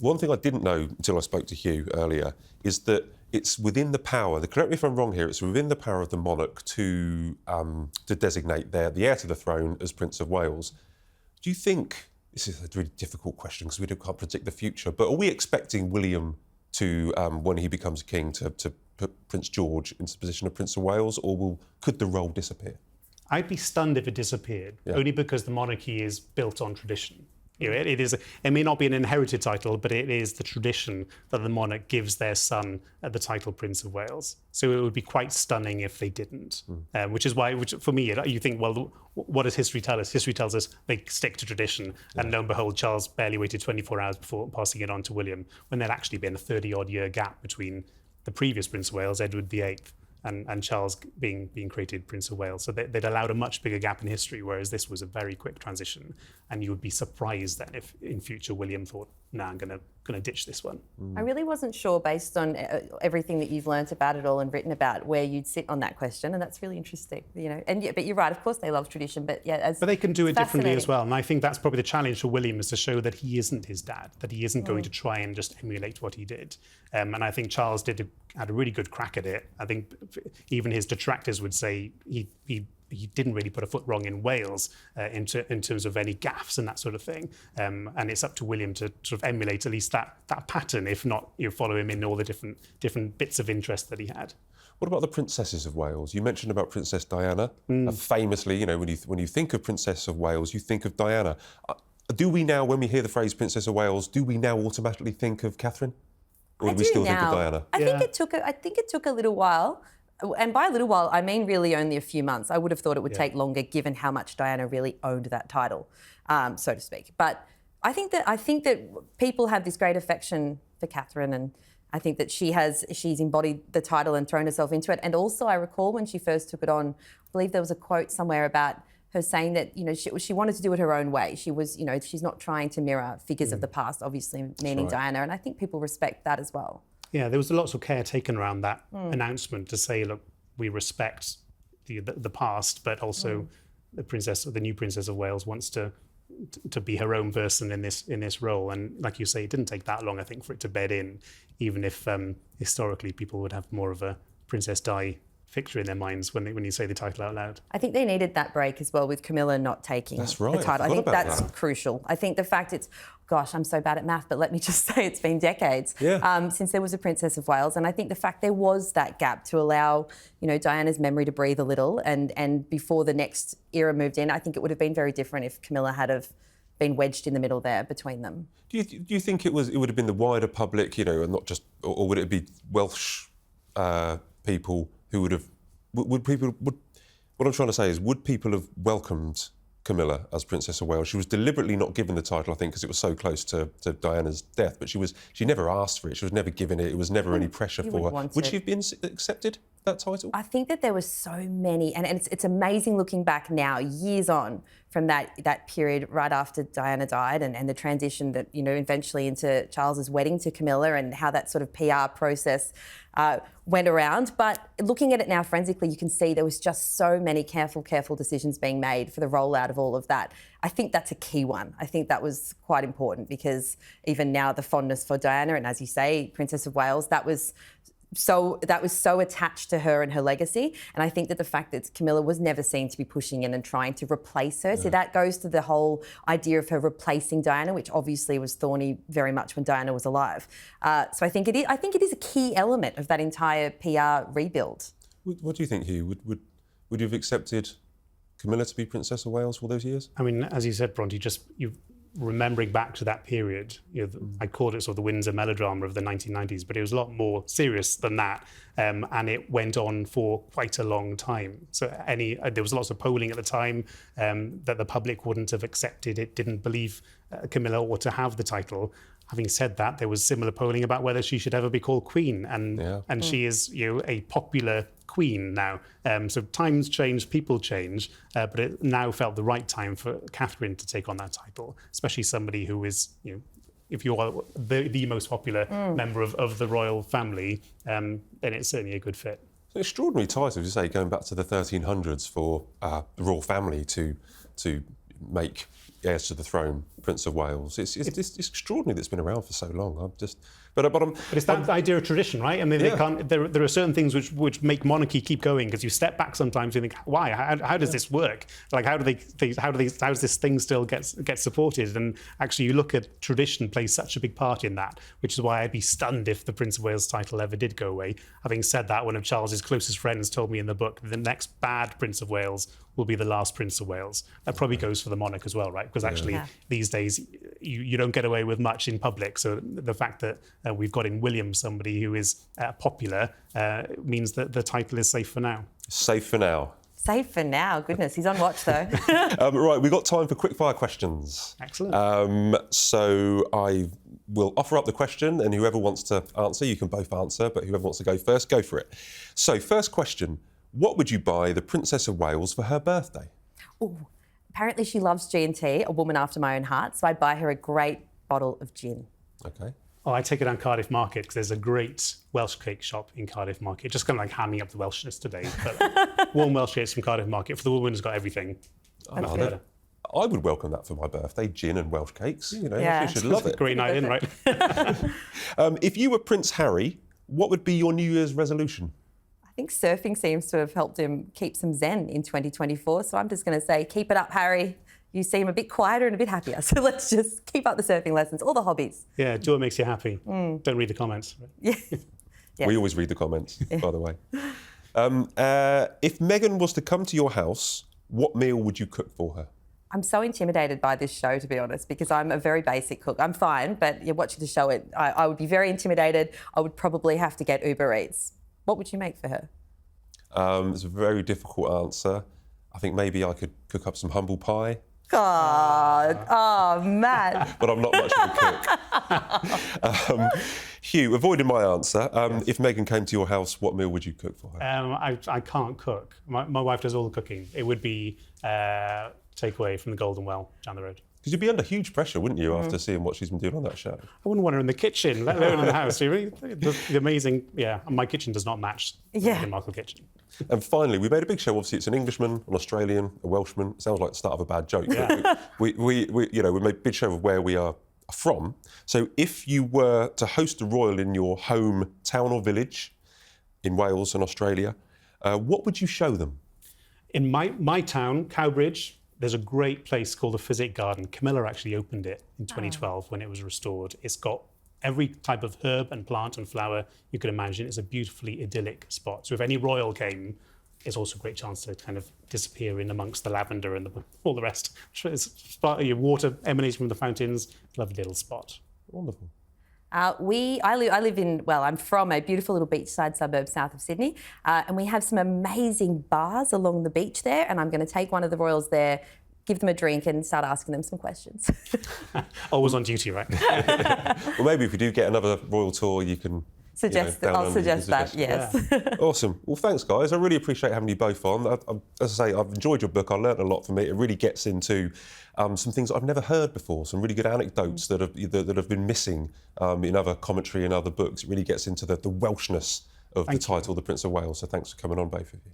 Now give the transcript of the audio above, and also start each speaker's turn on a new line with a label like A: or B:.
A: One thing I didn't know until I spoke to Hugh earlier is that it's within the power, correct me if I'm wrong here, it's within the power of the monarch to designate the heir to the throne as Prince of Wales. Do you think, this is a really difficult question because we can't predict the future, but are we expecting William to, when he becomes king, to put Prince George into the position of Prince of Wales, or could the role disappear?
B: I'd be stunned if it disappeared, only because the monarchy is built on tradition. It may not be an inherited title, but it is the tradition that the monarch gives their son the title Prince of Wales. So it would be quite stunning if they didn't, which is why, for me, you think, well, what does history tell us? History tells us they stick to tradition, and lo and behold, Charles barely waited 24 hours before passing it on to William, when there'd actually been a 30-odd-year gap between the previous Prince of Wales, Edward VIII, and Charles being created Prince of Wales. So they'd allowed a much bigger gap in history, whereas this was a very quick transition. And you would be surprised then if in future William thought, nah, I'm going to ditch this one.
C: I really wasn't sure, based on everything that you've learnt about it all and written about, where you'd sit on that question, and that's really interesting. But you're right, of course they love tradition, but
B: but they can do it differently as well, and I think that's probably the challenge for William, is to show that he isn't his dad, that he isn't going to try and just emulate what he did. And I think Charles had a really good crack at it. I think even his detractors would say he didn't really put a foot wrong in Wales in terms of any gaffes and that sort of thing. And it's up to William to sort of emulate at least that pattern, if not follow him in all the different bits of interest that he had.
A: What about the Princesses of Wales? You mentioned about Princess Diana. Famously, when you think of Princess of Wales, you think of Diana. Do we now, when we hear the phrase Princess of Wales, do we now automatically think of Catherine? Or do we still think of Diana?
C: I think it took a little while. And by a little while, I mean really only a few months. I would have thought it would take longer, given how much Diana really owned that title, so to speak. But I think that people have this great affection for Catherine, and I think that she's embodied the title and thrown herself into it. And also, I recall when she first took it on, I believe there was a quote somewhere about her saying that she wanted to do it her own way. She was, she's not trying to mirror figures of the past, obviously meaning Diana, and I think people respect that as well.
B: Yeah, there was lots of care taken around that announcement to say, look, we respect the past, but also the new Princess of Wales wants to be her own person in this role. And like you say, it didn't take that long, I think, for it to bed in, even if historically people would have more of a Princess Di picture in their minds when you say the title out loud. I
C: think they needed that break as well, with Camilla not taking the title. I think that's crucial. I think the fact gosh, I'm so bad at math, but let me just say it's been decades since there was a Princess of Wales. And I think the fact there was that gap to allow, Diana's memory to breathe a little, and before the next era moved in, I think it would have been very different if Camilla had have been wedged in the middle there between them.
A: Do you think it would have been the wider public, and not just, or would it be Welsh people who would have, what I'm trying to say is, would people have welcomed Camilla as Princess of Wales? She was deliberately not given the title, I think, because it was so close to Diana's death, but she never asked for it, she was never given it, it was never any pressure for her. Would she have been accepted that title?
C: I think that there were so many, and it's amazing looking back now, years on from that period right after Diana died, and the transition that, eventually into Charles's wedding to Camilla, and how that sort of PR process went around. But looking at it now forensically, you can see there was just so many careful decisions being made for the rollout of all of that. I think that's a key one. I think that was quite important, because even now the fondness for Diana, and as you say, Princess of Wales, that was so attached to her and her legacy. And I think that the fact that Camilla was never seen to be pushing in and trying to replace her, so that goes to the whole idea of her replacing Diana, which obviously was thorny very much when Diana was alive. So I think it is a key element of that entire PR rebuild.
A: What do you think, Hugh? Would you have accepted Camilla to be Princess of Wales for those years?
B: I mean, as you said, Bronte, remembering back to that period, I called it sort of the Windsor melodrama of the 1990s, but it was a lot more serious than that, and it went on for quite a long time. So there was lots of polling at the time that the public wouldn't have accepted it, didn't believe Camilla ought to have the title. Having said that, there was similar polling about whether she should ever be called Queen, and she is a popular Queen now. So times change, people change, but it now felt the right time for Catherine to take on that title, especially somebody who is, if you are the most popular member of the royal family, then it's certainly a good fit.
A: It's an extraordinary title, to say, going back to the 1300s for the royal family to make heirs to the throne, Prince of Wales. It's extraordinary that it's been around for so long. But
B: it's that idea of tradition, right? I mean, they can't. There are certain things which make monarchy keep going, because you step back sometimes and think, why? How does this work? Like, how does this thing still get supported? And actually, you look at tradition plays such a big part in that, which is why I'd be stunned if the Prince of Wales title ever did go away. Having said that, one of Charles's closest friends told me in the book the next bad Prince of Wales will be the last Prince of Wales. That probably goes for the monarch as well, right? Because actually, these days, you don't get away with much in public. So the fact that we've got in William somebody who is popular means that the title is safe for now.
A: Safe for now.
C: Safe for now. Goodness, he's on watch though.
A: Right, we've got time for quickfire questions.
B: Excellent.
A: So I will offer up the question, and whoever wants to answer, you can both answer, but whoever wants to go first, go for it. So first question, what would you buy the Princess of Wales for her birthday?
C: Ooh, apparently she loves G&T, a woman after my own heart, so I'd buy her a great bottle of gin.
A: Okay.
B: Oh, I take it down Cardiff Market, because there's a great Welsh cake shop in Cardiff Market. Just kind of like hamming up the Welshness today. But warm Welsh cakes from Cardiff Market. For the woman who's got everything. Much better.
A: I would welcome that for my birthday, gin and Welsh cakes. You know,
C: Yeah.
A: you should love it.
B: Great night in, right?
A: If you were Prince Harry, what would be your New Year's resolution?
C: I think surfing seems to have helped him keep some zen in 2024, so I'm just going to say, keep it up, Harry. You seem a bit quieter and a bit happier, so let's just keep up the surfing lessons, all the hobbies.
B: Yeah, do what makes you happy. Don't read the comments.
C: Yeah. Yeah.
A: We always read the comments, by the way. If Meghan was to come to your house, what meal would you cook for her?
C: I'm so intimidated by this show, to be honest, because I'm a very basic cook. I'm fine, but you're watching the show, I would be very intimidated. I would probably have to get Uber Eats. What would you make for her?
A: It's a very difficult answer. I think maybe I could cook up some humble pie.
C: God, oh, Matt.
A: But I'm not much of a cook. Hugh, avoiding my answer, if Meghan came to your house, what meal would you cook for her?
B: I can't cook. My wife does all the cooking. It would be takeaway from the Golden Well down the road.
A: Because you'd be under huge pressure, wouldn't you, after seeing what she's been doing on that show?
B: I wouldn't want her in the kitchen, let alone in the house. The amazing, my kitchen does not match the Meghan Markle kitchen.
A: And finally, we made a big show. Obviously, it's an Englishman, an Australian, a Welshman. It sounds like the start of a bad joke.
B: Yeah.
A: We made a big show of where we are from. So if you were to host a royal in your home town or village in Wales and Australia, what would you show them?
B: In my town, Cowbridge, there's a great place called the Physic Garden. Camilla actually opened it in 2012 when it was restored. It's got every type of herb and plant and flower you could imagine. It's a beautifully idyllic spot. So if any royal came, it's also a great chance to kind of disappear in amongst the lavender and all the rest. Your water emanating from the fountains, lovely little spot.
A: Wonderful.
C: I live in, I'm from a beautiful little beachside suburb south of Sydney, and we have some amazing bars along the beach there, and I'm going to take one of the royals there, give them a drink and start asking them some questions.
B: Always on duty, right?
A: Well, maybe if we do get another royal tour, you can...
C: I'll suggest that, yes.
A: Yeah. Awesome. Well, thanks, guys. I really appreciate having you both on. As I say, I've enjoyed your book. I learnt a lot from it. It really gets into some things I've never heard before, some really good anecdotes that have been missing in other commentary and other books. It really gets into the Welshness of the title, The Prince of Wales. So thanks for coming on, both of you.